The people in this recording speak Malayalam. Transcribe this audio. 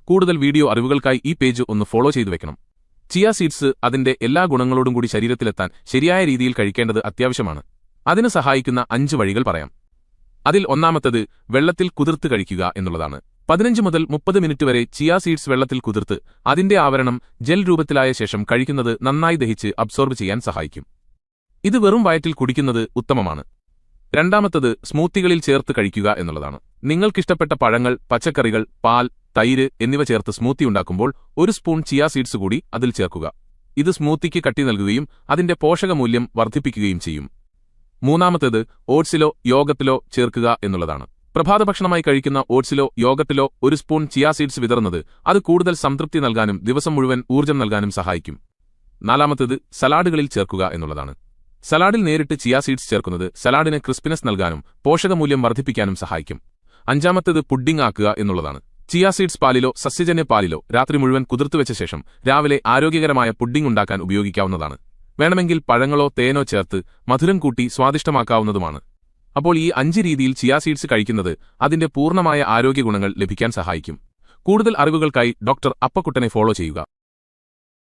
കൂടുതൽ വീഡിയോ അറിവുകൾക്കായി ഈ പേജ് ഒന്ന് ഫോളോ ചെയ്തു വെക്കണം. ചിയ സീഡ്സ് അതിന്റെ എല്ലാ ഗുണങ്ങളോടും കൂടി ശരീരത്തിലെത്താൻ ശരിയായ രീതിയിൽ കഴിക്കേണ്ടത് അത്യാവശ്യമാണ്. അതിന് സഹായിക്കുന്ന 5 വഴികൾ പറയാം. അതിൽ ഒന്നാമത്തത് വെള്ളത്തിൽ കുതിർത്ത് കഴിക്കുക എന്നുള്ളതാണ്. 15 മുതൽ 30 മിനിറ്റ് വരെ ചിയ സീഡ്സ് വെള്ളത്തിൽ കുതിർത്ത് അതിന്റെ ആവരണം ജെൽ രൂപത്തിലായ ശേഷം കഴിക്കുന്നത് നന്നായി ദഹിച്ച് അബ്സോർബ് ചെയ്യാൻ സഹായിക്കും. ഇത് വെറും വയറ്റിൽ കുടിക്കുന്നത് ഉത്തമമാണ്. രണ്ടാമത്തത് സ്മൂത്തികളിൽ ചേർത്ത് കഴിക്കുക എന്നുള്ളതാണ്. നിങ്ങൾക്കിഷ്ടപ്പെട്ട പഴങ്ങൾ, പച്ചക്കറികൾ, പാൽ, തൈര് എന്നിവ ചേർത്ത് സ്മൂത്തി ഉണ്ടാക്കുമ്പോൾ 1 സ്പൂൺ ചിയ സീഡ്സ് കൂടി അതിൽ ചേർക്കുക. ഇത് സ്മൂത്തിക്ക് കട്ടി നൽകുകയും അതിന്റെ പോഷകമൂല്യം വർദ്ധിപ്പിക്കുകയും ചെയ്യും. മൂന്നാമത്തേത് ഓട്സിലോ യോഗത്തിലോ ചേർക്കുക എന്നുള്ളതാണ്. പ്രഭാതഭക്ഷണമായി കഴിക്കുന്ന ഓട്സിലോ യോഗത്തിലോ 1 സ്പൂൺ ചിയ സീഡ്സ് വിതറുന്നത് അത് കൂടുതൽ സംതൃപ്തി നൽകാനും ദിവസം മുഴുവൻ ഊർജ്ജം നൽകാനും സഹായിക്കും. നാലാമത്തേത് സലാഡുകളിൽ ചേർക്കുക എന്നുള്ളതാണ്. സലാഡിൽ നേരിട്ട് ചിയ സീഡ്സ് ചേർക്കുന്നത് സലാഡിന് ക്രിസ്പിനെസ് നൽകാനും പോഷകമൂല്യം വർദ്ധിപ്പിക്കാനും സഹായിക്കും. അഞ്ചാമത്തേത് പുഡിംഗ് ആക്കുക എന്നുള്ളതാണ്. ചിയ സീഡ്സ് പാലിലോ സസ്യജന്യ പാലിലോ രാത്രി മുഴുവൻ കുതിർത്തുവെച്ച ശേഷം രാവിലെ ആരോഗ്യകരമായ പുഡിംഗ് ഉണ്ടാക്കാൻ ഉപയോഗിക്കാവുന്നതാണ്. വേണമെങ്കിൽ പഴങ്ങളോ തേനോ ചേർത്ത് മധുരം കൂട്ടി സ്വാദിഷ്ടമാക്കാവുന്നതുമാണ്. അപ്പോൾ ഈ 5 രീതിയിൽ ചിയ സീഡ്സ് കഴിക്കുന്നത് അതിന്റെ പൂർണ്ണമായ ആരോഗ്യ ഗുണങ്ങൾ ലഭിക്കാൻ സഹായിക്കും. കൂടുതൽ അറിവുകൾക്കായി ഡോക്ടർ അപ്പക്കുട്ടനെ ഫോളോ ചെയ്യുക.